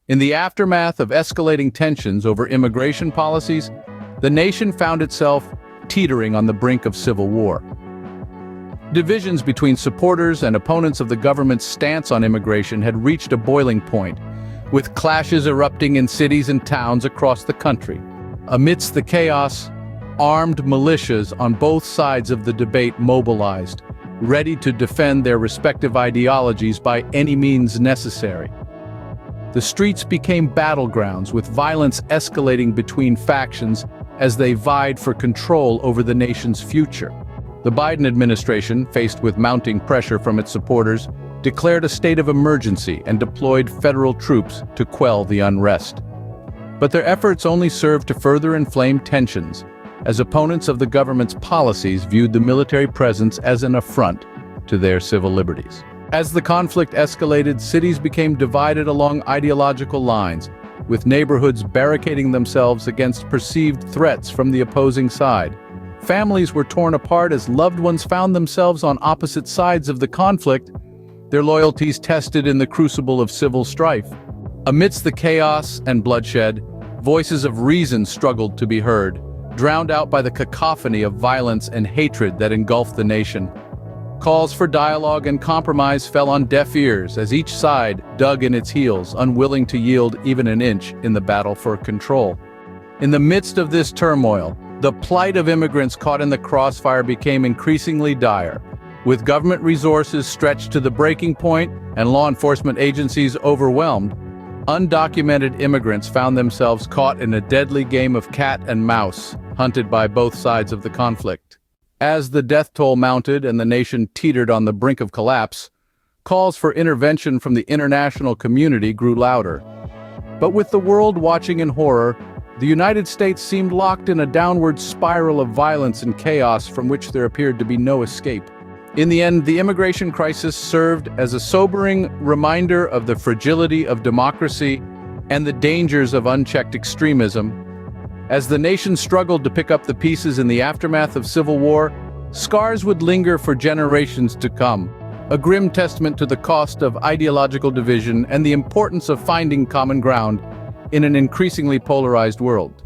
In the aftermath of escalating tensions over immigration policies, the nation found itself teetering on the brink of civil war. Divisions between supporters and opponents of the government's stance on immigration had reached a boiling point, with clashes erupting in cities and towns across the country. Amidst the chaos, armed militias on both sides of the debate mobilized, ready to defend their respective ideologies by any means necessary. The streets became battlegrounds, with violence escalating between factions as they vied for control over the nation's future. The Biden administration, faced with mounting pressure from its supporters, declared a state of emergency and deployed federal troops to quell the unrest. But their efforts only served to further inflame tensions, as opponents of the government's policies viewed the military presence as an affront to their civil liberties. As the conflict escalated, cities became divided along ideological lines, with neighborhoods barricading themselves against perceived threats from the opposing side. Families were torn apart as loved ones found themselves on opposite sides of the conflict, their loyalties tested in the crucible of civil strife. Amidst the chaos and bloodshed, voices of reason struggled to be heard, drowned out by the cacophony of violence and hatred that engulfed the nation. Calls for dialogue and compromise fell on deaf ears as each side dug in its heels, unwilling to yield even an inch in the battle for control. In the midst of this turmoil, the plight of immigrants caught in the crossfire became increasingly dire. With government resources stretched to the breaking point and law enforcement agencies overwhelmed, undocumented immigrants found themselves caught in a deadly game of cat and mouse, hunted by both sides of the conflict. As the death toll mounted and the nation teetered on the brink of collapse, calls for intervention from the international community grew louder. But with the world watching in horror, the United States seemed locked in a downward spiral of violence and chaos from which there appeared to be no escape. In the end, the immigration crisis served as a sobering reminder of the fragility of democracy and the dangers of unchecked extremism. As the nation struggled to pick up the pieces in the aftermath of civil war, scars would linger for generations to come, a grim testament to the cost of ideological division and the importance of finding common ground in an increasingly polarized world.